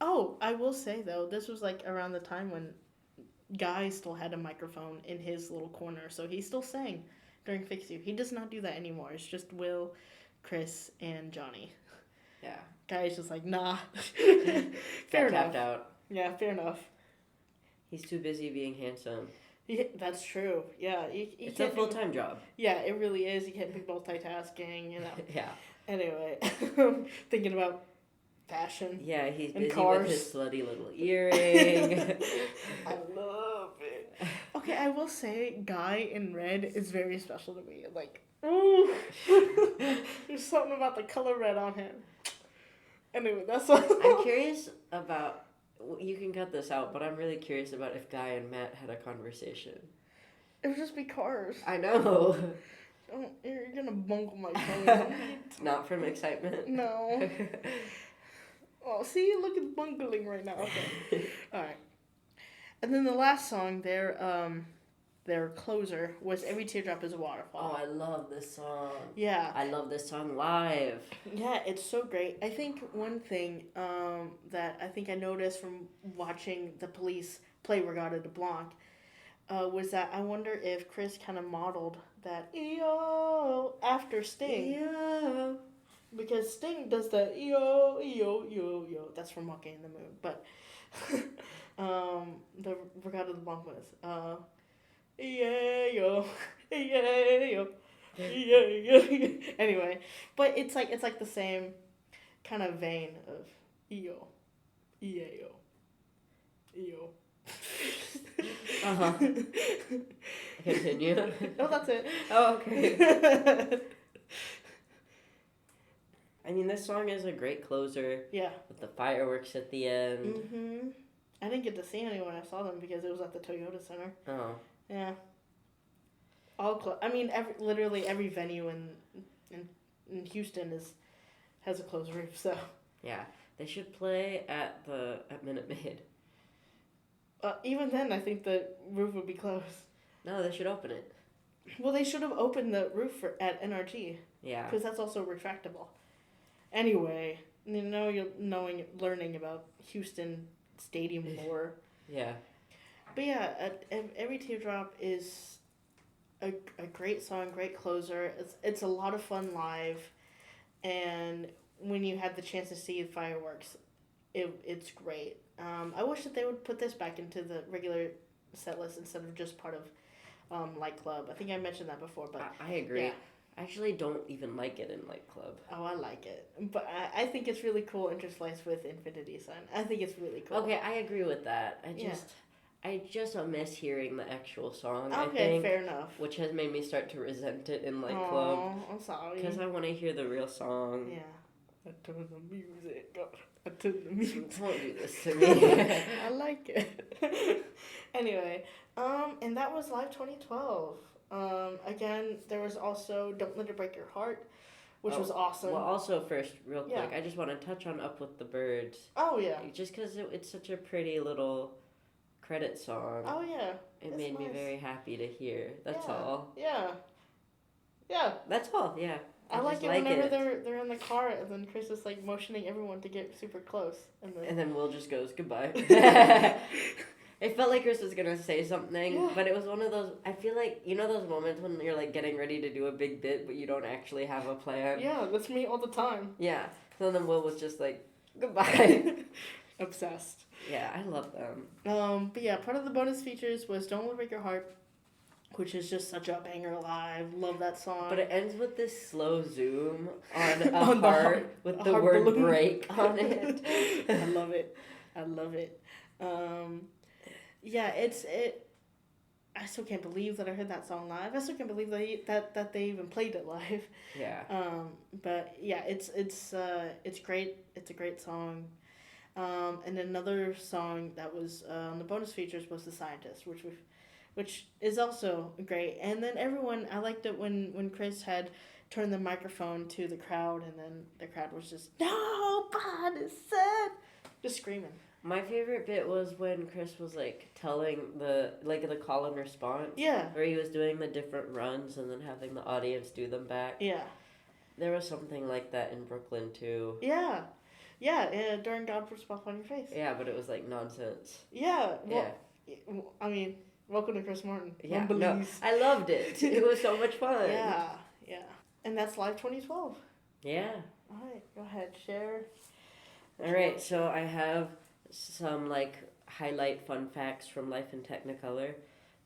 Oh, I will say though, this was like around the time when Guy still had a microphone in his little corner, so he still sang during Fix You. He does not do that anymore. It's just Will, Chris, and Johnny. Yeah. Guy's just like, nah. Fair enough. Tapped out. Yeah, fair enough. He's too busy being handsome. Yeah, that's true. Yeah, it's a full-time job. Yeah, it really is. You can't be multitasking, Yeah. Anyway, thinking about fashion. Yeah, he's and busy cars. with his slutty little earring. I love it. Okay, I will say, Guy in red is very special to me. Like, ooh, there's something about the color red on him. Anyway, that's all. I'm curious about. You can cut this out, but I'm really curious about if Guy and Matt had a conversation. It would just be cars. I know. You're gonna bungle my tongue. Not from excitement. No. Oh, see, look at bungling right now. Okay. All right. And then the last song, their closer, was Every Teardrop is a Waterfall. Oh, I love this song. Yeah. I love this song live. Yeah, it's so great. I think one thing that I think I noticed from watching the Police play Regatta de Blanc was that I wonder if Chris kind of modeled that EO after Sting. EO. Because Sting does the EO, EO, EO, EO. That's from Walking in the Moon. But the Regatta de Blanc was EO, EO, EO. Anyway, but it's like the same kind of vein of EO, EO, EO. Uh-huh. Continue. No, that's it. Oh, okay. I mean, this song is a great closer. Yeah. With the fireworks at the end. Mm-hmm. I didn't get to see any when I saw them because it was at the Toyota Center. Oh. Yeah. Literally every venue in Houston has a closed roof, so. Yeah. They should play at Minute Maid. Even then, I think the roof would be closed. No, they should open it. Well, they should have opened the roof at NRG. Yeah. Because that's also retractable. Anyway, you're learning about Houston stadium lore. Yeah. But yeah, Every Teardrop is a great song, great closer. It's a lot of fun live, and when you have the chance to see the fireworks, it's great. I wish that they would put this back into the regular set list instead of just part of Light Club. I think I mentioned that before, but I agree. Yeah. I actually don't even like it in Light Club. Oh, I like it. But I think it's really cool interspliced with Infinity Sign. I think it's really cool. Okay, I agree with that. I just miss hearing the actual song, I Okay, think. fair enough. Which has made me start to resent it in Light Club. I'm sorry. Because I want to hear the real song. Yeah. I turn the music up. I turn the music. Don't do this to me. I like it. Anyway, and that was Live 2012. Again, there was also Don't Let It Break Your Heart, which was awesome. Well, also first, real quick, Yeah. I just want to touch on Up With the Birds. Oh, yeah. Just because it's such a pretty little credit song. Oh, yeah. It made me very happy to hear. That's all. Yeah. Yeah. That's all, yeah. I like it whenever they're in the car and then Chris is like motioning everyone to get super close. And then Will just goes, goodbye. It felt like Chris was gonna say something, Yeah. but it was one of those. I feel like you know those moments when you're like getting ready to do a big bit, but you don't actually have a plan. Yeah, that's me all the time. Yeah. So then Will was just like, goodbye. Obsessed. Yeah, I love them. But yeah, part of the bonus features was "Don't Let Break Your Heart," which is just such a banger live. Love that song. But it ends with this slow zoom on a On the heart heart- with a the heart word balloon. break on it. I love it. I love it. Yeah, it. I still can't believe that I heard that song live. I still can't believe that they even played it live. Yeah. But yeah, it's great. It's a great song. And another song that was on the bonus features was "The Scientist," which is also great. And then I liked it when Chris had turned the microphone to the crowd, and then the crowd was just nobody said, just screaming. My favorite bit was when Chris was like telling the call and response. Yeah. Where he was doing the different runs and then having the audience do them back. Yeah. There was something like that in Brooklyn too. Yeah. Yeah, during God Puts Spot on Your Face. Yeah, but it was like nonsense. Yeah. Well, yeah. I mean, welcome to Chris Martin. Yeah. No, I loved it. It was so much fun. Yeah. Yeah. And that's Live 2012. Yeah. All right. Go ahead. Share. All right. So I have some like highlight fun facts from Life in Technicolor.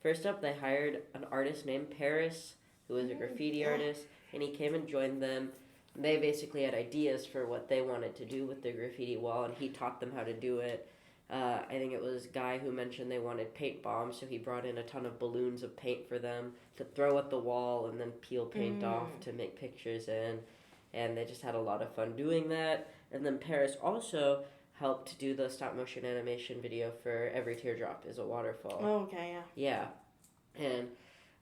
First up, they hired an artist named Paris, who was a graffiti artist, and he came and joined them. They basically had ideas for what they wanted to do with the graffiti wall, and he taught them how to do it. I think it was Guy who mentioned they wanted paint bombs, so he brought in a ton of balloons of paint for them to throw at the wall and then peel paint off to make pictures in. And they just had a lot of fun doing that. And then Paris also helped do the stop motion animation video for Every Teardrop is a Waterfall. Oh, okay, Yeah. And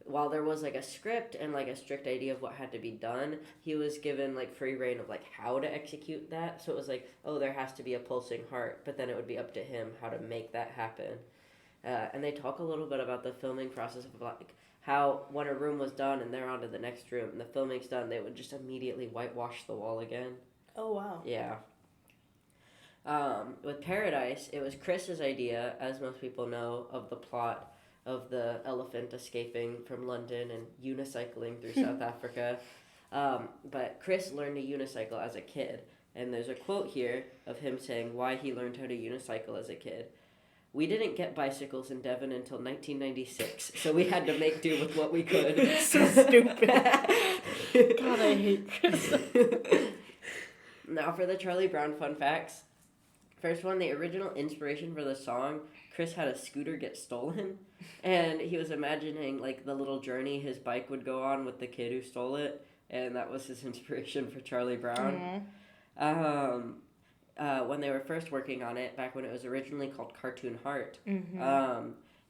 while there was like a script and like a strict idea of what had to be done, he was given like free reign of like how to execute that. So it was like, oh, there has to be a pulsing heart, but then it would be up to him how to make that happen. And they talk a little bit about the filming process of like how when a room was done and they're on to the next room and the filming's done, they would just immediately whitewash the wall again. Oh, wow. Yeah. With Paradise, it was Chris's idea, as most people know, of the plot of the elephant escaping from London and unicycling through South Africa. But Chris learned to unicycle as a kid. And there's a quote here of him saying why he learned how to unicycle as a kid. We didn't get bicycles in Devon until 1996, so we had to make do with what we could. So stupid. God, I hate Chris. Now for the Charlie Brown fun facts. First one, the original inspiration for the song, Chris had a scooter get stolen, and he was imagining like the little journey his bike would go on with the kid who stole it, and that was his inspiration for Charlie Brown. When they were first working on it, back when it was originally called Cartoon Heart,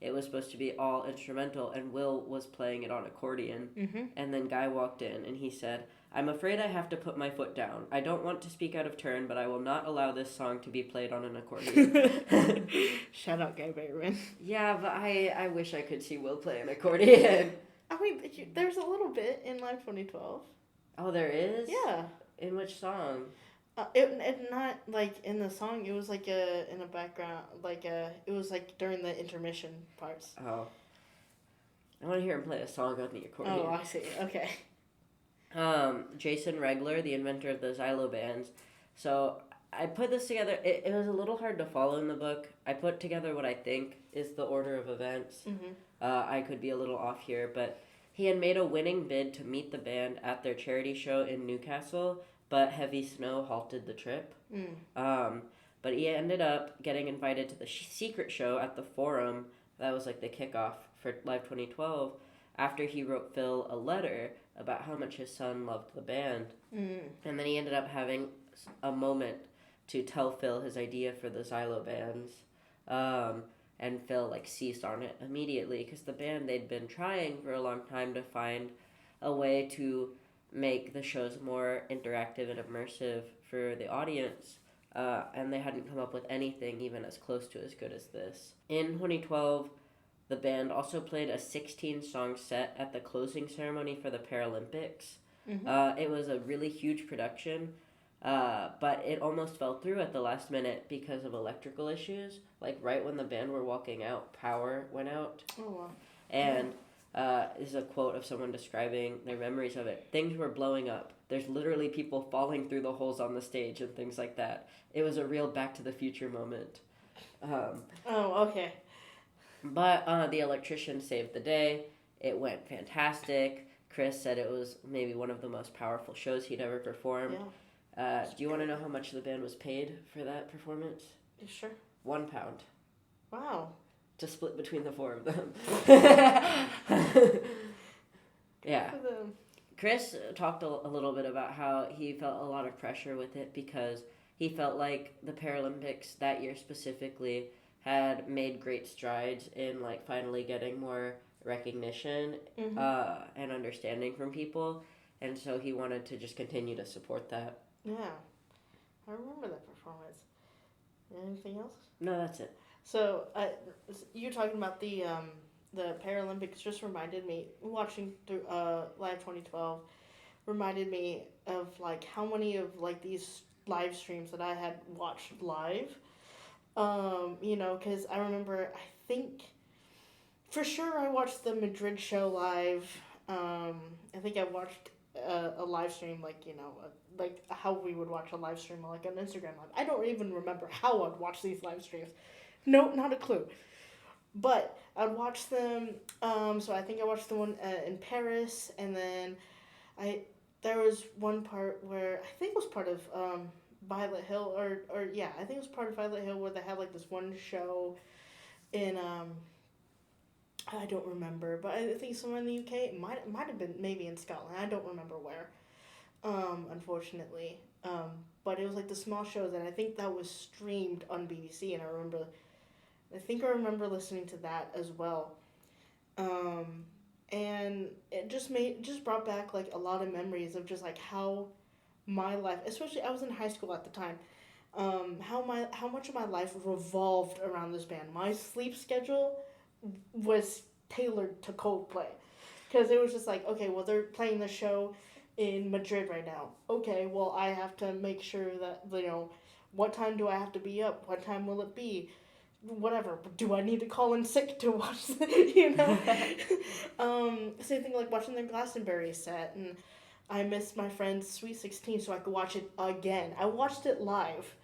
it was supposed to be all instrumental, and Will was playing it on accordion, and then Guy walked in, and he said, I'm afraid I have to put my foot down. I don't want to speak out of turn, but I will not allow this song to be played on an accordion. Shout out Guy Bayron. Yeah, but I wish I could see Will play an accordion. I mean, there's a little bit in Live 2012. Oh, there is? Yeah. In which song? It not like in the song. It was like in the background, it was like during the intermission parts. Oh. I want to hear him play a song on the accordion. Oh, I see. Okay. Jason Regler, the inventor of the Xylo bands. So I put this together. It was a little hard to follow in the book. I put together what I think is the order of events. I could be a little off here, but he had made a winning bid to meet the band at their charity show in Newcastle, but heavy snow halted the trip. But he ended up getting invited to the secret show at the Forum. That was like the kickoff for Live 2012 after he wrote Phil a letter about how much his son loved the band. And then he ended up having a moment to tell Phil his idea for the Xylo bands. And Phil seized on it immediately because the band, they'd been trying for a long time to find a way to make the shows more interactive and immersive for the audience. And they hadn't come up with anything even as close to as good as this. In 2012, the band also played a 16-song set at the closing ceremony for the Paralympics. It was a really huge production. But it almost fell through at the last minute because of electrical issues. Like right when the band were walking out, power went out. Oh, wow. And this is a quote of someone describing their memories of it. Things were blowing up. There's literally people falling through the holes on the stage and things like that. It was a real Back to the Future moment. Oh, okay. But the electrician saved the day. It went fantastic. Chris said it was maybe one of the most powerful shows he'd ever performed. Yeah. Do you want to know how much the band was paid for that performance? You sure? £1 Wow. to split between the four of them. Yeah. For them. Chris talked a little bit about how he felt a lot of pressure with it because he felt like the Paralympics that year specifically had made great strides in like finally getting more recognition and understanding from people, and so he wanted to just continue to support that. Yeah. I remember that performance. Anything else? No, that's it. So, you talking about the Paralympics just reminded me, watching through Live 2012, reminded me of like how many of like these live streams that I had watched live. Because I remember, I think, for sure I watched the Madrid show live. I think I watched a live stream, like how we would watch a live stream, like on Instagram Live. I don't even remember how I'd watch these live streams. No, not a clue. But I'd watch them. So I think I watched the one in Paris, and then there was one part where I think it was part of Violet Hill, or I think it was part of Violet Hill where they had like this one show in I don't remember, but I think somewhere in the UK. It might have been maybe in Scotland. I don't remember where. Unfortunately. But it was like the small shows, and I think that was streamed on BBC, and I think I remember listening to that as well. And it just brought back like a lot of memories of just like how my life, especially I was in high school at the time, how much of my life revolved around this band. My sleep schedule was tailored to Coldplay, because it was just like, okay, well, they're playing the show in Madrid right now. Okay, well, I have to make sure that, what time do I have to be up? What time will it be? Whatever. Do I need to call in sick to watch the, same thing like watching their Glastonbury set, and I missed my friend's Sweet 16 so I could watch it again. I watched it live.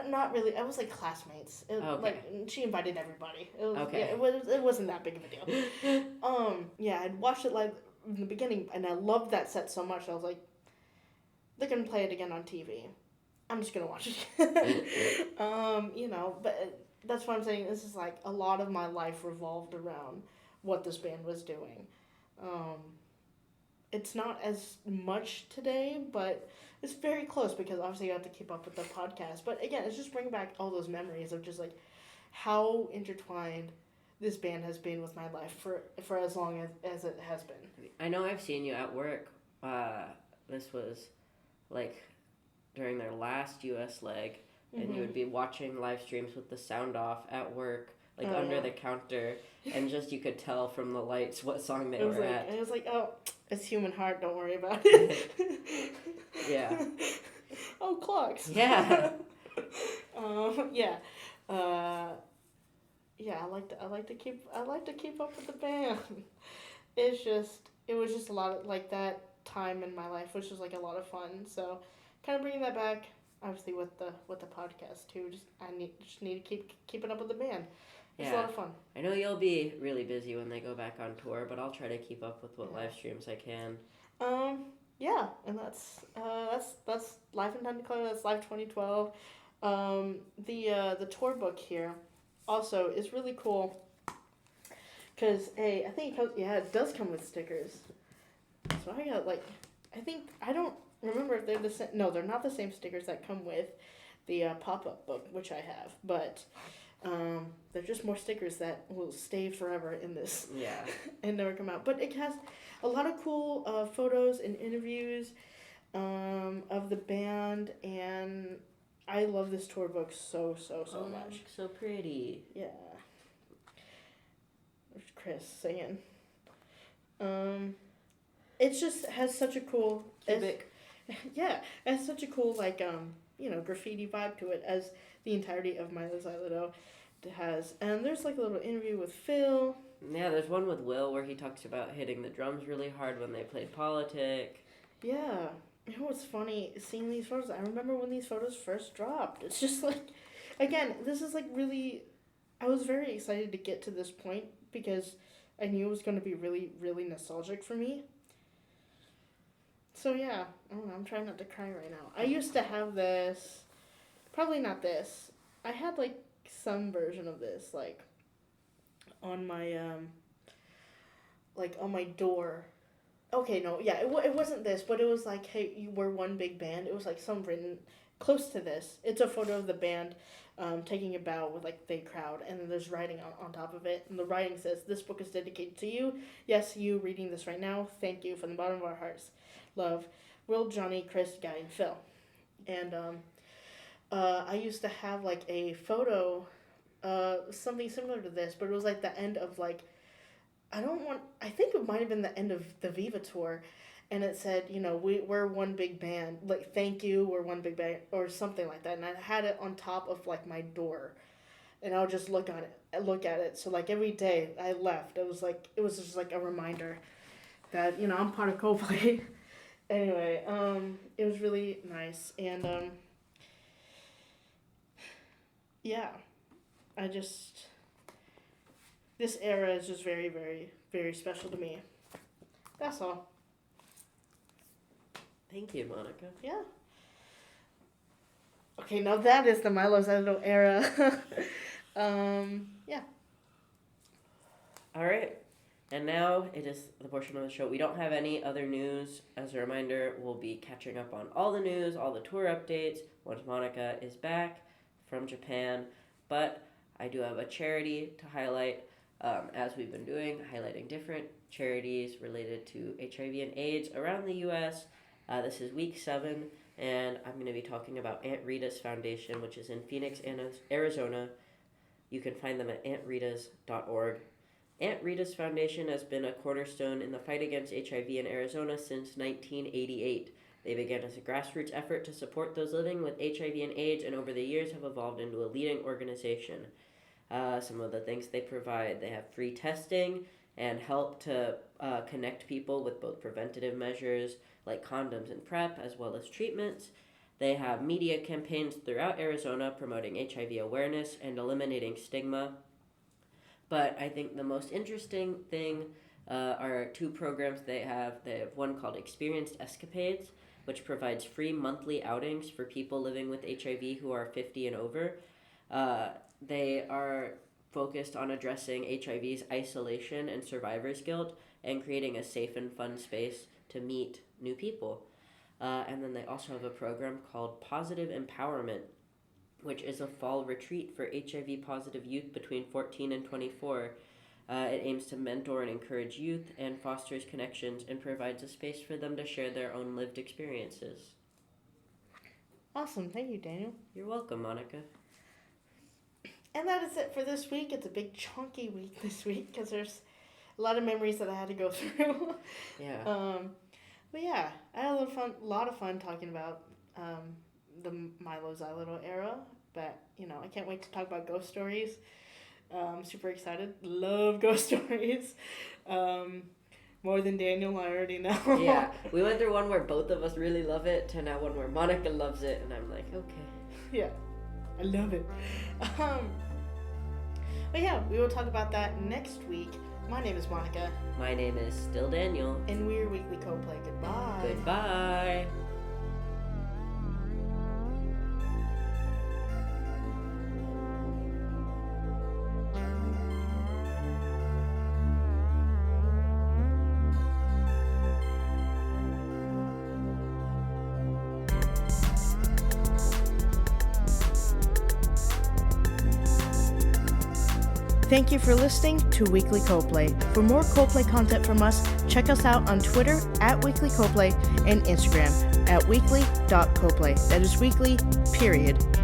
Not really. I was like classmates. Like she invited everybody. It wasn't that big of a deal. I'd watched it live in the beginning, and I loved that set so much. I was like, they're gonna play it again on TV. I'm just gonna watch it. But that's what I'm saying. This is like a lot of my life revolved around what this band was doing. It's not as much today, but it's very close because obviously you have to keep up with the podcast. But again, it's just bringing back all those memories of just like how intertwined this band has been with my life for as long as it has been. I know I've seen you at work. This was like during their last U.S. leg, and you would be watching live streams with the sound off at work, like under the counter, and just you could tell from the lights what song they were at. It was like, oh, it's Human Heart, don't worry about it. Yeah. Oh, clocks. Yeah. Yeah. I like to keep up with the band. It was just a lot of like that time in my life, which was like a lot of fun. So, kind of bringing that back, obviously with the podcast too. I need to keep it up with the band. It's a lot of fun. I know you'll be really busy when they go back on tour, but I'll try to keep up with what live streams I can. Yeah, and that's Live in Time Declare. That's Live 2012. The tour book here also is really cool. Cause I think it does come with stickers. So I got I don't remember if they're the same. No, they're not the same stickers that come with the pop-up book, which I have. But they're just more stickers that will stay forever in this. Yeah. And never come out. But it has a lot of cool photos and interviews of the band, and I love this tour book so much. So pretty. Yeah. There's Chris singing. It just has such a cool... Cubic. Yeah, it has such a cool graffiti vibe to it as the entirety of Milo Xyloto has. And there's like a little interview with Phil. Yeah, there's one with Will where he talks about hitting the drums really hard when they played Politic. Yeah. You know what's funny? Seeing these photos, I remember when these photos first dropped. It's just like, again, this is like really, I was very excited to get to this point because I knew it was going to be really, really nostalgic for me. So yeah, I don't know, I'm trying not to cry right now. I used to have this, probably not this. I had like some version of this, like on my on my door. Okay, no, yeah, it wasn't this, but it was like, hey, you were one big band. It was like some written close to this. It's a photo of the band taking a bow with like the crowd, and then there's writing on top of it, and the writing says, "This book is dedicated to you. Yes, you reading this right now. Thank you from the bottom of our hearts. Love, Will, Johnny, Chris, Guy, and Phil." And I used to have like a photo, something similar to this, but it was like the end of like, I think it might have been the end of the Viva tour, and it said, we're one big band, like, thank you, we're one big band, or something like that, and I had it on top of like my door, and I would just look at it. So like every day I left, it was just like a reminder that I'm part of Coldplay. Anyway, it was really nice, and yeah, this era is just very, very, very special to me. That's all. Thank you, Monica. Yeah. Okay, now that is the Milo Xyloto era. Yeah. All right. And now it is the portion of the show. We don't have any other news. As a reminder, we'll be catching up on all the news, all the tour updates once Monica is back from Japan. But I do have a charity to highlight, as we've been doing, highlighting different charities related to HIV and AIDS around the U.S. This is week 7, and I'm going to be talking about Aunt Rita's Foundation, which is in Phoenix, Arizona. You can find them at auntritas.org. Aunt Rita's Foundation has been a cornerstone in the fight against HIV in Arizona since 1988. They began as a grassroots effort to support those living with HIV and AIDS, and over the years have evolved into a leading organization. Some of the things they provide: they have free testing and help to connect people with both preventative measures like condoms and PrEP, as well as treatments. They have media campaigns throughout Arizona promoting HIV awareness and eliminating stigma. But I think the most interesting thing are 2 programs they have. They have one called Experienced Escapades, which provides free monthly outings for people living with HIV who are 50 and over. They are focused on addressing HIV's isolation and survivor's guilt and creating a safe and fun space to meet new people. And then they also have a program called Positive Empowerment, which is a fall retreat for HIV-positive youth between 14 and 24. It aims to mentor and encourage youth and fosters connections and provides a space for them to share their own lived experiences. Awesome. Thank you, Daniel. You're welcome, Monica. And that is it for this week. It's a big chunky week this week because there's a lot of memories that I had to go through. Yeah. But yeah, I had a lot of fun talking about the Milo Xyloto era. But I can't wait to talk about ghost stories. I'm super excited. Love ghost stories. More than Daniel, I already know. Yeah, we went through one where both of us really love it to now one where Monica loves it, and I'm like, okay. Yeah, I love it. But yeah, we will talk about that next week. My name is Monica. My name is still Daniel. And we're Weekly Coldplay. Goodbye. Goodbye. Thank you for listening to Weekly Coldplay. For more Coldplay content from us, check us out on Twitter at Weekly Coldplay and Instagram at weekly.coldplay. That is weekly,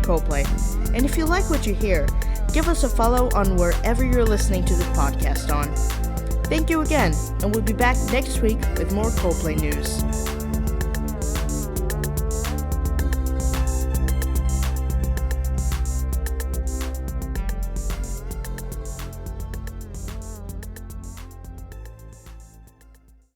Coldplay. And if you like what you hear, give us a follow on wherever you're listening to this podcast on. Thank you again, and we'll be back next week with more Coldplay news.